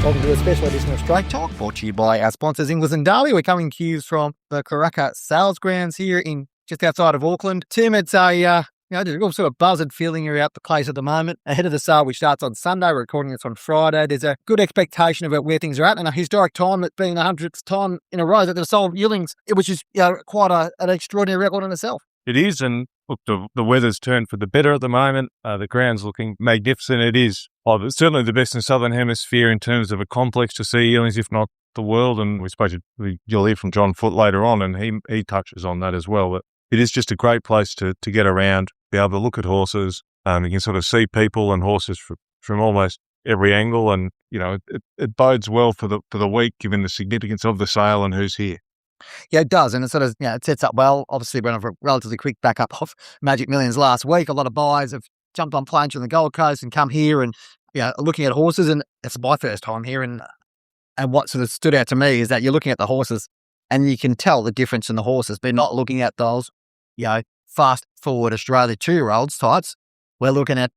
Welcome to a special edition of Straight Talk, brought to you by our sponsors, Inglis and Darby. We're coming to you from the Karaka sales grounds here in just outside of Auckland. Tim, it's a there's a real sort of buzzard feeling here out the place at the moment. Ahead of the sale, which starts on Sunday, we're recording this on Friday. There's a good expectation about where things are at, and a historic time, it being the 100th time in a row that they've sold yearlings, which is quite an extraordinary record in itself. It is, and look, the weather's turned for the better at the moment. The ground's looking magnificent. It is certainly the best in the Southern Hemisphere in terms of a complex to see yearlings, if not the world. And you'll hear from John Foote later on, and he touches on that as well. But it is just a great place to get around, be able to look at horses. You can sort of see people and horses from almost every angle, and it bodes well for the week, given the significance of the sale and who's here. Yeah, it does, and it sort of it sets up well. Obviously, we're on a relatively quick backup of Magic Millions last week. A lot of buyers have jumped on planes from the Gold Coast and come here and looking at horses, and it's my first time here. And what sort of stood out to me is that you're looking at the horses, and you can tell the difference in the horses. They're not looking at those, fast forward Australia 2-year-olds types. We're looking at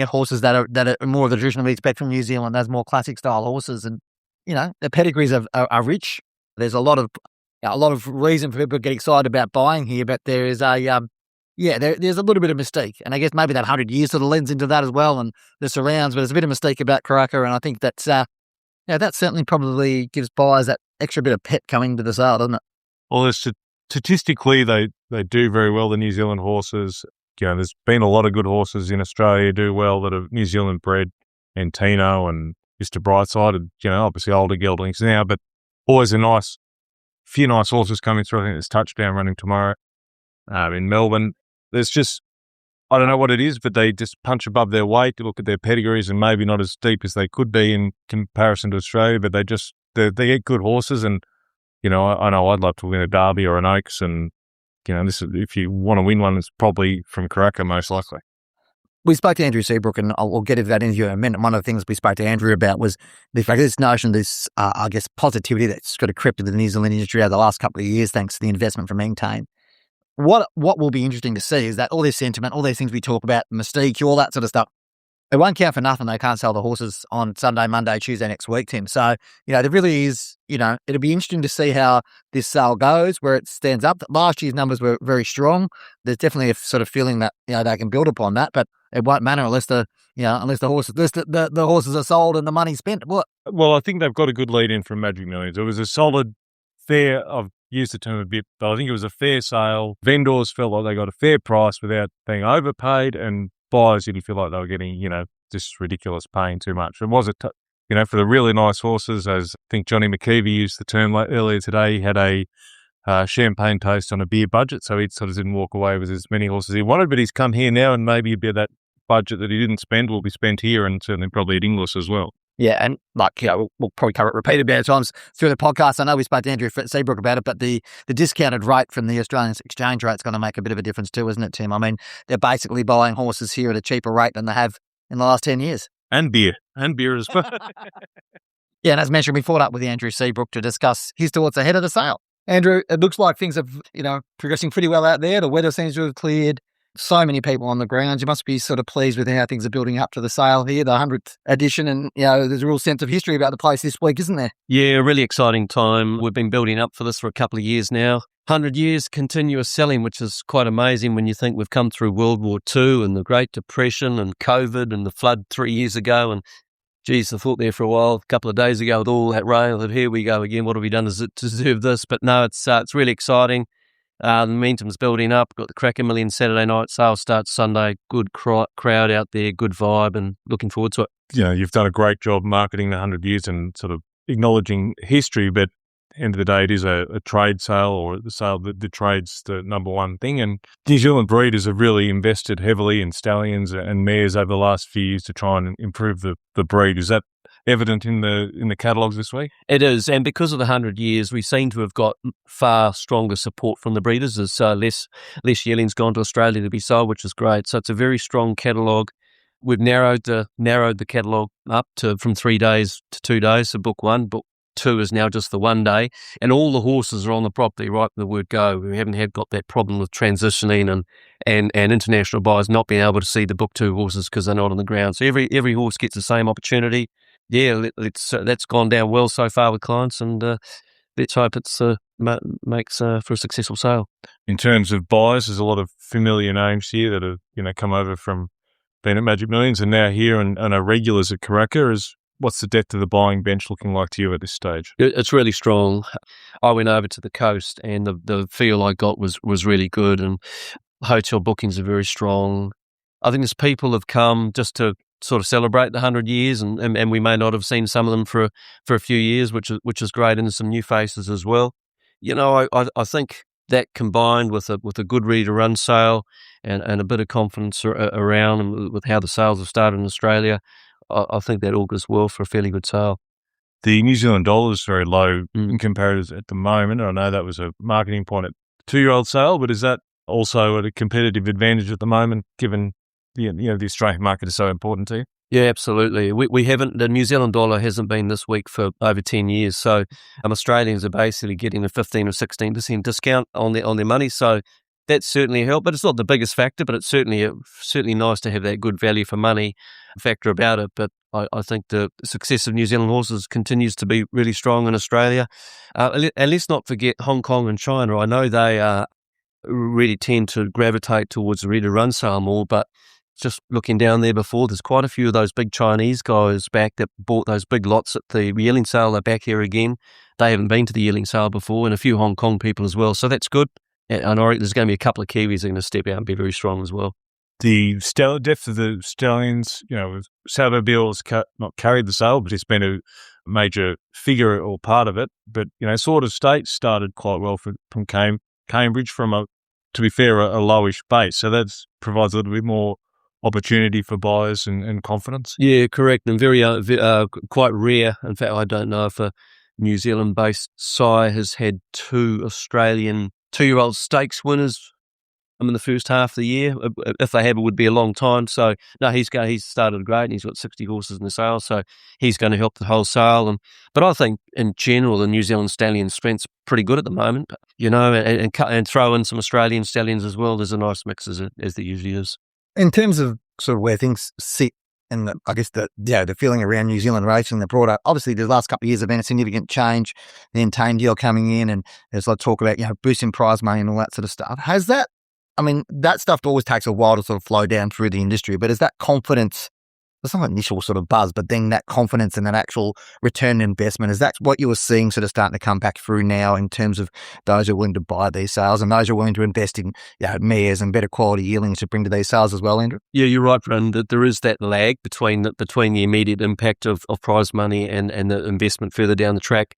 horses that are more of the tradition we expect from New Zealand. There's more classic style horses, and the pedigrees are rich. There's a lot of reason for people to get excited about buying here, but there is there's a little bit of mystique, and I guess maybe that 100 years sort of lends into that as well, and the surrounds. But there's a bit of mystique about Karaka, and I think that's that certainly probably gives buyers that extra bit of pep coming to the sale, doesn't it? Well, statistically, they do very well. The New Zealand horses, there's been a lot of good horses in Australia do well that are New Zealand bred, and Tino and Mr. Brightside, and obviously older geldings now, but always few nice horses coming through. I think there's Touchdown running tomorrow in Melbourne. There's just, I don't know what it is, but they just punch above their weight. You look at their pedigrees, and maybe not as deep as they could be in comparison to Australia, but they get good horses. And, I know I'd love to win a Derby or an Oaks, and, if you want to win one, it's probably from Karaka most likely. We spoke to Andrew Seabrook, and we'll get into that interview in a minute. One of the things we spoke to Andrew about was the fact this notion, this, positivity that's got crept into the New Zealand industry over the last couple of years, thanks to the investment from Engtain. What will be interesting to see is that all this sentiment, all these things we talk about, mystique, all that sort of stuff, it won't count for nothing. They can't sell the horses on Sunday, Monday, Tuesday next week, Tim. So, there really is, it'll be interesting to see how this sale goes, where it stands up. Last year's numbers were very strong. There's definitely a sort of feeling that, they can build upon that, but it won't matter unless the horses are sold and the money's spent. What? Well, I think they've got a good lead in from Magic Millions. It was a solid, fair, I've used the term a bit, but I think it was a fair sale. Vendors felt like they got a fair price without being overpaid, and buyers didn't feel like they were getting, just ridiculous paying too much. It was for the really nice horses, as I think Johnny McKeevy used the term earlier today, he had a champagne taste on a beer budget, so he sort of didn't walk away with as many horses as he wanted, but he's come here now, and maybe a bit of that budget that he didn't spend will be spent here, and certainly probably at Inglis as well. Yeah, and we'll probably cover it repeated about times through the podcast. I know we spoke to Andrew Seabrook about it, but the discounted rate from the Australian exchange rate is going to make a bit of a difference too, isn't it, Tim? I mean, they're basically buying horses here at a cheaper rate than they have in the last 10 years. And beer as well. Yeah, and as mentioned, we fought up with Andrew Seabrook to discuss his thoughts ahead of the sale. Andrew, it looks like things are, progressing pretty well out there. The weather seems to have cleared. So many people on the ground. You must be sort of pleased with how things are building up to the sale here, the 100th edition, and there's a real sense of history about the place this week, isn't there? Yeah, a really exciting time. We've been building up for this for a couple of years now. 100 years continuous selling, which is quite amazing when you think we've come through World War II and the Great Depression and COVID and the flood 3 years ago, and geez, I thought there for a while, a couple of days ago with all that rain, that here we go again, what have we done to deserve this? But no, it's really exciting. The momentum's building up. Got the Karaka Million Saturday night sale starts Sunday. Good crowd out there, good vibe, and looking forward to it. You've done a great job marketing the 100 years and sort of acknowledging history, but end of the day, it is a trade sale, or the sale that the trade's the number one thing. And New Zealand breeders have really invested heavily in stallions and mares over the last few years to try and improve the breed. Is that evident in the catalogues this week? It is, and because of the 100 years, we seem to have got far stronger support from the breeders. There's less yearlings gone to Australia to be sold, which is great. So it's a very strong catalogue. We've narrowed the catalogue up from 3 days to 2 days. So book 1, book 2 is now just the 1 day, and all the horses are on the property right from the word go. We haven't got that problem with transitioning and international buyers not being able to see the book 2 horses because they're not on the ground. So every horse gets the same opportunity. That's gone down well so far with clients, and let's hope it's makes for a successful sale. In terms of buyers, there's a lot of familiar names here that have come over from being at Magic Millions and now here and are regulars at Karaka. What's the depth of the buying bench looking like to you at this stage? It's really strong. I went over to the coast, and the feel I got was really good, and hotel bookings are very strong. I think there's people have come just to sort of celebrate the 100 years, and we may not have seen some of them for a few years, which is great, and there's some new faces as well. I think that combined with a good ready-to-run sale and a bit of confidence around and with how the sales have started in Australia, I think that augurs well for a fairly good sale. The New Zealand dollar is very low in comparatives at the moment. I know that was a marketing point at the 2-year-old sale, but is that also at a competitive advantage at the moment, given the Australian market is so important to you? Yeah, absolutely. We haven't, the New Zealand dollar hasn't been this week for over 10 years. So Australians are basically getting a 15 or 16% discount on their money. So that's certainly a help, but it's not the biggest factor, but it's certainly nice to have that good value for money factor about it. But I think the success of New Zealand horses continues to be really strong in Australia. And let's not forget Hong Kong and China. I know they really tend to gravitate towards the ready-to-run sale more, but just looking down there before, there's quite a few of those big Chinese guys back that bought those big lots at the yearling sale. They're back here again. They haven't been to the yearling sale before, and a few Hong Kong people as well. So that's good. And I reckon there's going to be a couple of Kiwis that are going to step out and be very strong as well. The depth of the stallions, Salvo Bill's not carried the sale, but it's been a major figure or part of it. But, Sword of State started quite well from Cambridge from to be fair, a lowish base. So that provides a little bit more opportunity for buyers and confidence. Yeah, correct. And very quite rare. In fact, I don't know if a New Zealand-based sire has had 2 Australian 2-year-old stakes winners in the first half of the year. If they have, it would be a long time. So no, he's started great, and he's got 60 horses in the sale, so he's going to help the whole sale. But I think in general, the New Zealand stallion strength's pretty good at the moment. And throw in some Australian stallions as well. There's a nice mix as there usually is. In terms of sort of where things sit, and I guess the feeling around New Zealand racing, the broader, obviously the last couple of years have been a significant change. The Entain deal coming in, and there's a lot of talk about boosting prize money and all that sort of stuff. Has that? I mean, that stuff always takes a while to sort of flow down through the industry, but is that confidence? There's some initial sort of buzz, but then that confidence and that actual return on investment, is that what you were seeing sort of starting to come back through now in terms of those who are willing to buy these sales and those who are willing to invest in mares and better quality yearlings to bring to these sales as well, Andrew? Yeah, you're right, Bren, that there is that lag between the immediate impact of prize money and the investment further down the track.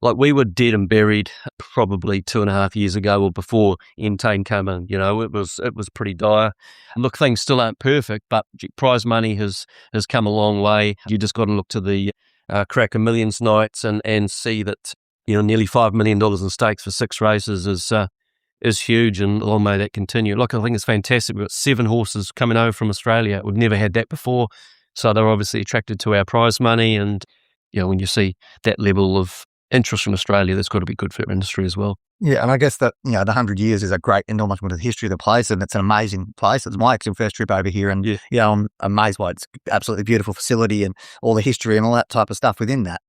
Like, we were dead and buried probably 2.5 years ago or before Entain came in. It was pretty dire. Look, things still aren't perfect, but prize money has come a long way. You just got to look to the Karaka Millions nights and see that nearly $5 million in stakes for 6 races is huge, and long may that continue. Look, I think it's fantastic. We've got 7 horses coming over from Australia. We've never had that before, so they're obviously attracted to our prize money. And when you see that level of interest from Australia, that's got to be good for our industry as well. Yeah, and I guess that the 100 years is a great enormous amount of the history of the place, and it's an amazing place. It's my actual first trip over here, and I'm amazed by its absolutely beautiful facility and all the history and all that type of stuff within that.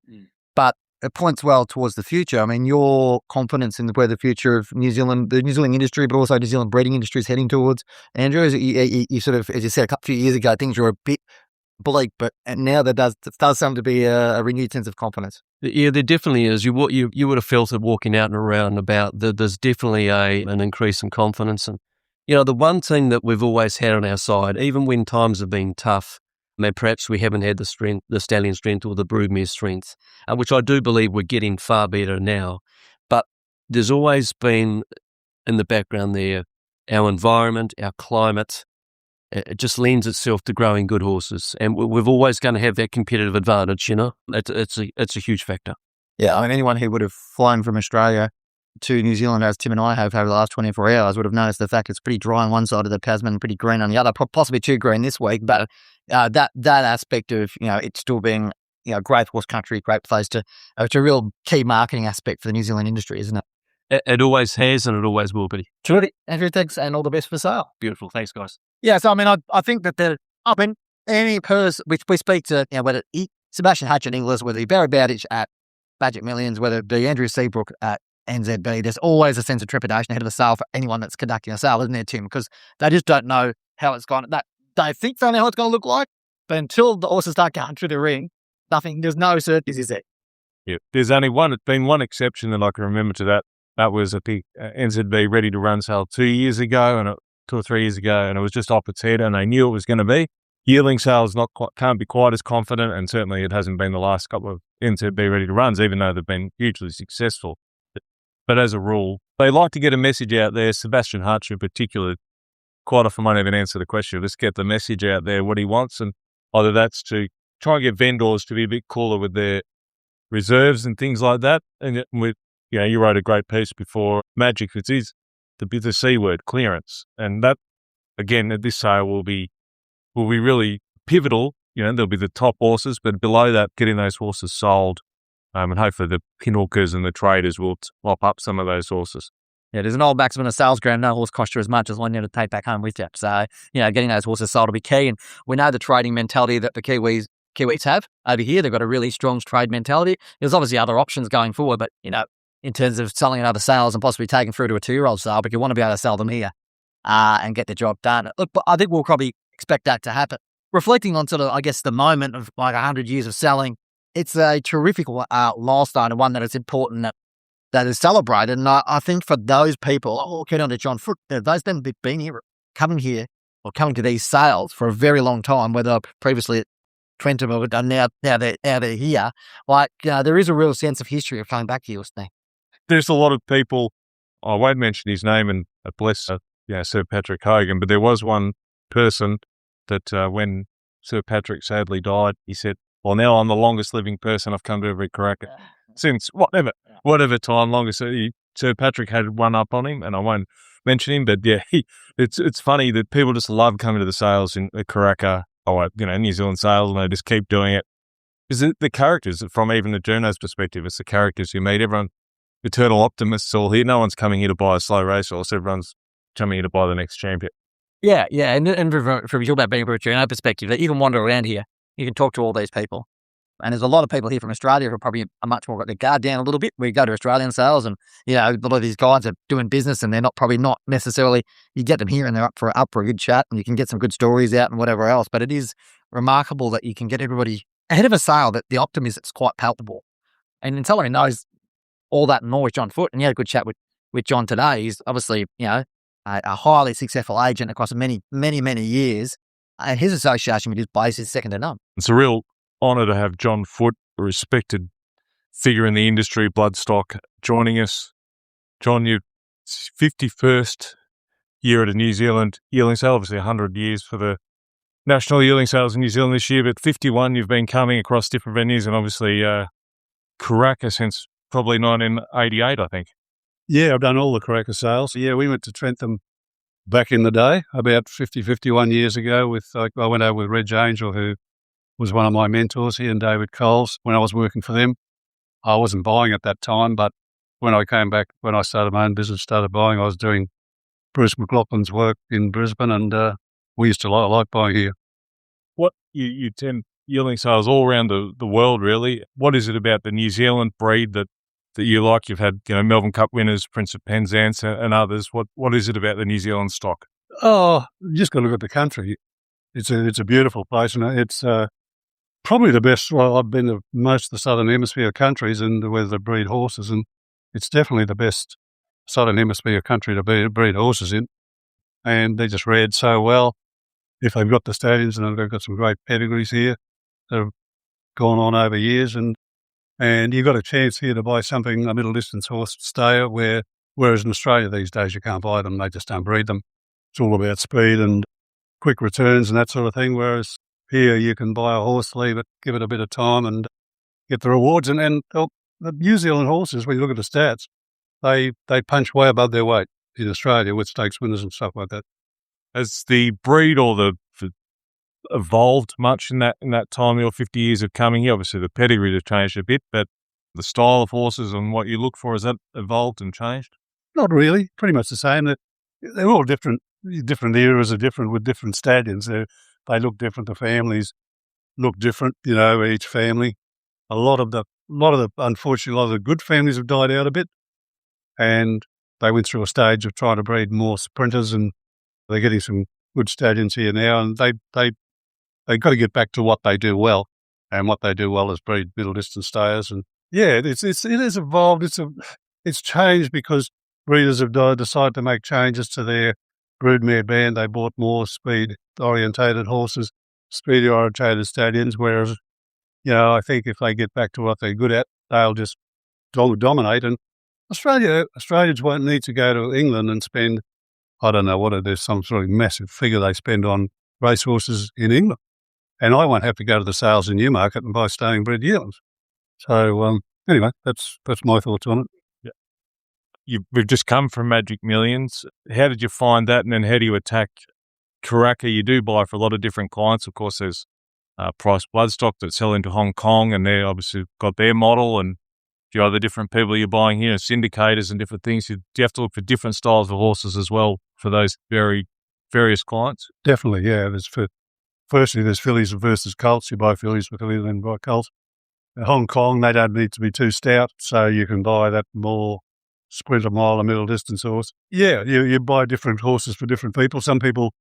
But it points well towards the future. I mean, your confidence in where the future of the New Zealand industry, but also New Zealand breeding industry is heading towards, Andrew, is you sort of, as you said a few years ago, things were a bit bleak, but now there does seem to be a renewed sense of confidence. Yeah, there definitely is. You would have felt it walking out and around about. There's definitely an increase in confidence. And the one thing that we've always had on our side, even when times have been tough, perhaps we haven't had the stallion strength or the broodmare strength, which I do believe we're getting far better now. But there's always been in the background there our environment, our climate. It just lends itself to growing good horses, and we're always going to have that competitive advantage. It's a huge factor. Yeah, I mean, anyone who would have flown from Australia to New Zealand, as Tim and I have over the last 24 hours, would have noticed the fact it's pretty dry on one side of the Tasman and pretty green on the other, possibly too green this week. But that aspect of it still being great horse country, great place it's a real key marketing aspect for the New Zealand industry, isn't it? It always has, and it always will be. Truly, Andrew, thanks, and all the best for sale. Beautiful, thanks, guys. Yeah, so I mean, I think that any person which we speak to, whether Sebastian Hatch at Inglis, whether it be Barry Bowditch at Magic Millions, whether it be Andrew Seabrook at NZB, there's always a sense of trepidation ahead of a sale for anyone that's conducting a sale, isn't there, Tim? Because they just don't know how it's going. They think they know how it's going to look like, but until the horses start going through the ring, there's no certainties, is there? Yeah, there's only been one exception that I can remember to that. That was at the NZB Ready to Run sale 2 years ago, and 2 or 3 years ago, and it was just off its head, and they knew it was going to be. Yearling sales can't be quite as confident, and certainly it hasn't been the last couple of NZB Ready to Runs, even though they've been hugely successful. But as a rule, they like to get a message out there. Sebastian Hutch in particular, quite often won't even answer the question. Just get the message out there, what he wants, and either that's to try and get vendors to be a bit cooler with their reserves and things like that. And with, you wrote a great piece before, Magic, it is the C word, clearance. And that, again, at this sale will be really pivotal. There'll be the top horses, but below that, getting those horses sold. And hopefully the pinhookers and the traders will mop up some of those horses. Yeah, there's an old maxim in a sales ground, no horse costs you as much as one you to take back home with you. So, getting those horses sold will be key. And we know the trading mentality that the Kiwis have over here. They've got a really strong trade mentality. There's obviously other options going forward, but, in terms of selling in other sales and possibly taking through to a 2-year-old sale, but you want to be able to sell them here and get the job done. Look, I think we'll probably expect that to happen. Reflecting on sort of, I guess, the moment of like 100 years of selling, it's a terrific milestone and one that is important that is celebrated. And I think for those people, get on to John Foote, those that have been here, coming to these sales for a very long time, whether previously at Trentham or now they're here, there is a real sense of history of coming back here, isn't there? There's a lot of people, I won't mention his name, and bless Sir Patrick Hogan, but there was one person that when Sir Patrick sadly died, he said, well, now I'm the longest living person I've come to every Karaka since whatever time longer. So Sir Patrick had one up on him, and I won't mention him, but it's funny that people just love coming to the sales in Karaka, New Zealand sales, and they just keep doing it. Because the characters, from even the journo's perspective, it's the characters you meet. Everyone, eternal optimists all here. No one's coming here to buy a slow racehorse. Everyone's coming here to buy the next champion. Yeah. And from you about being from a journo perspective, that you can wander around here. You can talk to all these people. And there's a lot of people here from Australia who are probably much more got their guard down a little bit. We go to Australian sales and, a lot of these guys are doing business and they're probably not necessarily, you get them here and they're up for a good chat and you can get some good stories out and whatever else. But it is remarkable that you can get everybody ahead of a sale, that the optimism is quite palpable. And then someone who knows all that and more with John Foote, and you had a good chat with John today. He's obviously, a highly successful agent across many, many, many years. And his association with his place is second to none. It's a real honour to have John Foote, a respected figure in the industry, bloodstock, joining us. John, your 51st year at a New Zealand yearling sale, obviously 100 years for the National Yearling Sales in New Zealand this year, but 51 you've been coming across different venues, and obviously Karaka since probably 1988, I think. Yeah, I've done all the Karaka sales. Yeah, we went to Trentham back in the day, about 51 years ago. I went over with Reg Angel, who was one of my mentors, he and David Coles, when I was working for them. I wasn't buying at that time, but when I came back, when I started my own business, started buying, I was doing Bruce McLaughlin's work in Brisbane, and we used to like buying here. What you attend yearling sales all around the world, really. What is it about the New Zealand breed that you like? You've had Melbourne Cup winners, Prince of Penzance and others. What is it about the New Zealand stock? Oh, you just got to look at the country. It's a beautiful place, and it's probably the best. Well, I've been to most of the Southern Hemisphere countries and where they breed horses, and it's definitely the best Southern Hemisphere country to breed horses in. And they just reared so well. If they've got the stallions, and they've got some great pedigrees here that have gone on over years, and you've got a chance here to buy something, a middle distance horse stayer, whereas in Australia these days you can't buy them, they just don't breed them. It's all about speed and quick returns and that sort of thing, whereas here you can buy a horse, leave it, give it a bit of time and get the rewards. And the New Zealand horses, when you look at the stats, they punch way above their weight in Australia with stakes winners and stuff like that. Has the breed or the evolved much in that time, your 50 years of coming here? Obviously the pedigree has changed a bit, but the style of horses and what you look for, has that evolved and changed? Not really, pretty much the same. They're all different eras are different with different stallions. They look different, the families. look different, each family. Unfortunately, a lot of the good families have died out a bit, and they went through a stage of trying to breed more sprinters, and they're getting some good stallions here now, and they got to get back to what they do well, and what they do well is breed middle distance stayers. And yeah, it has evolved. It's changed because breeders have decided to make changes to their broodmare band. They bought more speed orientated horses, speed orientated stallions. Whereas, I think if they get back to what they're good at, they'll just dominate. And Australians won't need to go to England and spend, I don't know what it is, some sort of massive figure they spend on racehorses in England. And I won't have to go to the sales in Newmarket and buy staying bred yearlings. So anyway, that's my thoughts on it. We've just come from Magic Millions. How did you find that, and then how do you attack Karaka? You do buy for a lot of different clients. Of course, there's Price Bloodstock that sell into Hong Kong, and they obviously got their model, and a few other different people you're buying here, syndicators and different things. Do you have to look for different styles of horses as well for those very various clients? Definitely, yeah. Firstly, there's fillies versus colts. You buy fillies for fillies and buy colts. In Hong Kong, they don't need to be too stout, so you can buy that more sprinter mile, a middle distance horse. Yeah, you buy different horses for different people. Some people,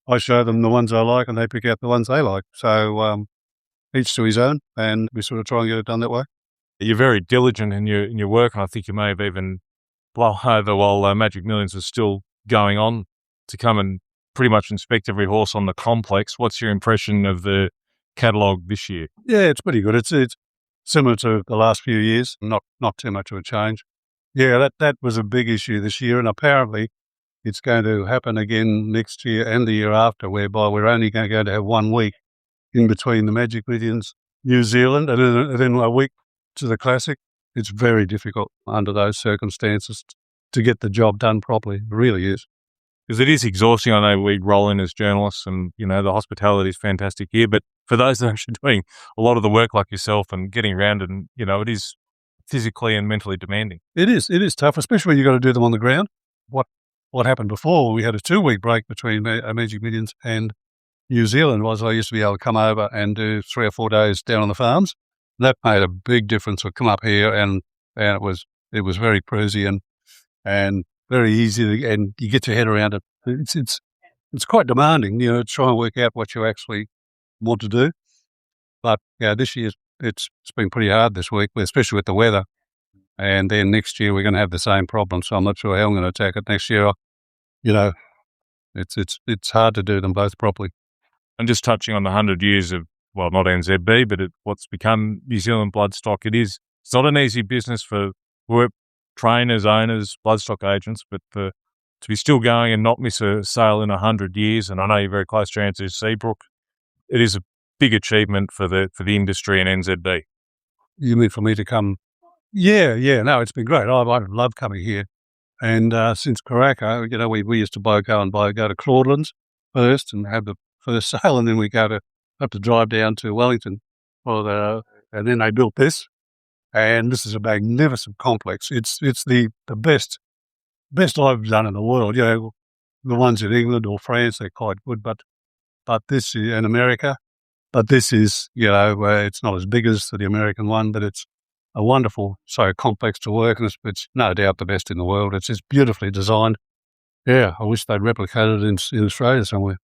I show them the ones I like, and they pick out the ones they like. So each to his own, and we sort of try and get it done that way. You're very diligent in your work, and I think you may have even blown over while Magic Millions was still going on to come and pretty much inspect every horse on the complex. What's your impression of the catalogue this year? Yeah, it's pretty good. It's similar to the last few years, not too much of a change. Yeah, that was a big issue this year, and apparently it's going to happen again next year and the year after, whereby we're only going to have 1 week in between the Magic Millions New Zealand and then a week to the Classic. It's very difficult under those circumstances to get the job done properly. It really is. Because it is exhausting. I know we roll in as journalists, and the hospitality is fantastic here, but for those that are actually doing a lot of the work like yourself and getting around, and it is physically and mentally demanding. It is tough, especially when you've got to do them on the ground. What happened before, we had a 2-week break between Magic Millions and New Zealand, was I used to be able to come over and do 3 or 4 days down on the farms. That made a big difference. I'd come up here and it was very cruisy and very easy, and you get your head around it. It's quite demanding, to try and work out what you actually want to do. But yeah, this year it's been pretty hard this week, especially with the weather. And then next year we're going to have the same problem. So I'm not sure how I'm going to attack it next year. It's hard to do them both properly. And just touching on the 100 years of, well, not NZB, but what's become New Zealand bloodstock, it's not an easy business for trainers, owners, bloodstock agents, but to be still going and not miss a sale in 100 years, and I know you're very close to answer Seabrook, it is a big achievement for the industry and NZB. You mean for me to come? Yeah, no, it's been great. I love coming here. And since Karaka, we used to go to Claudelands first and have the first sale, and then we have to drive down to Wellington and then they built this. And this is a magnificent complex. It's the best I've done in the world. The ones in England or France, they're quite good, but this is in America. But this is, it's not as big as the American one, but it's a wonderful, so complex to work, and it's no doubt the best in the world. It's just beautifully designed. Yeah, I wish they'd replicated it in Australia somewhere.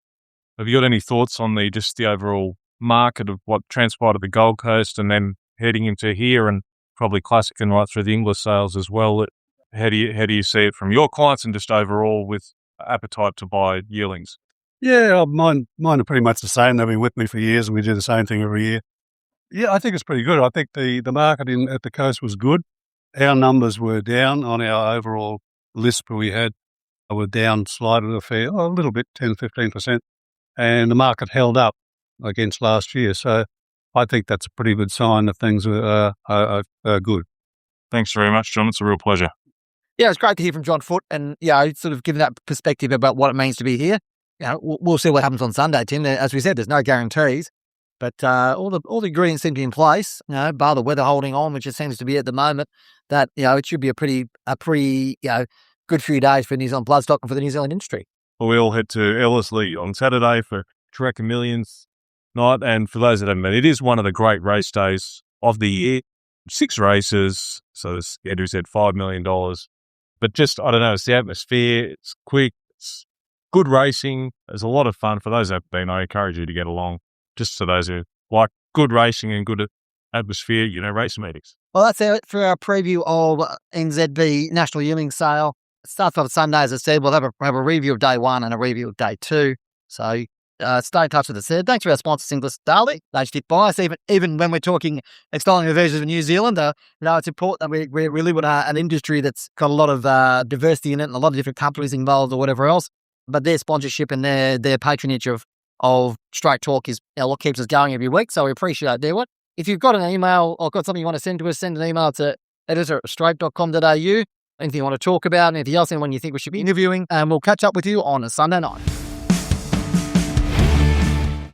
Have you got any thoughts on the overall market of what transpired at the Gold Coast and then heading into here, and probably Classic and right through the English sales as well? How do you see it from your clients and just overall with appetite to buy yearlings? Yeah, mine are pretty much the same. They've been with me for years, and we do the same thing every year. Yeah, I think it's pretty good. I think the market at the coast was good. Our numbers were down on our overall list we had. Were down slightly a little bit, 10-15%, and the market held up against last year. So I think that's a pretty good sign that things are good. Thanks very much, John. It's a real pleasure. Yeah, it's great to hear from John Foote, and sort of giving that perspective about what it means to be here. We'll see what happens on Sunday, Tim. As we said, there's no guarantees, but all the ingredients seem to be in place. Bar the weather holding on, which it seems to be at the moment. That it should be a pretty good few days for New Zealand bloodstock and for the New Zealand industry. Well, we all head to Ellerslie on Saturday for Karaka Millions. night. And for those that haven't been, it is one of the great race days of the year. 6 races, so as Andrew said, $5 million. But just, I don't know, it's the atmosphere, it's quick, it's good racing. There's a lot of fun. For those that have been, I encourage you to get along. Just for those who like good racing and good atmosphere, race meetings. Well, that's it for our preview of NZB National Yearling Sale. It starts on Sunday, as I said. We'll have a review of day 1 and a review of day 2. So stay in touch with us there. Thanks for our sponsor, Singles Daily. They stick by us, even when we're talking extolling the versions of New Zealand. It's important that we live in an industry that's got a lot of diversity in it and a lot of different companies involved or whatever else. But their sponsorship and their patronage of Straight Talk is what keeps us going every week. So we appreciate their work. If you've got an email or got something you want to send to us, send an email to editor@straight.com.au. Anything you want to talk about, anything else, anyone you think we should be interviewing, and we'll catch up with you on a Sunday night.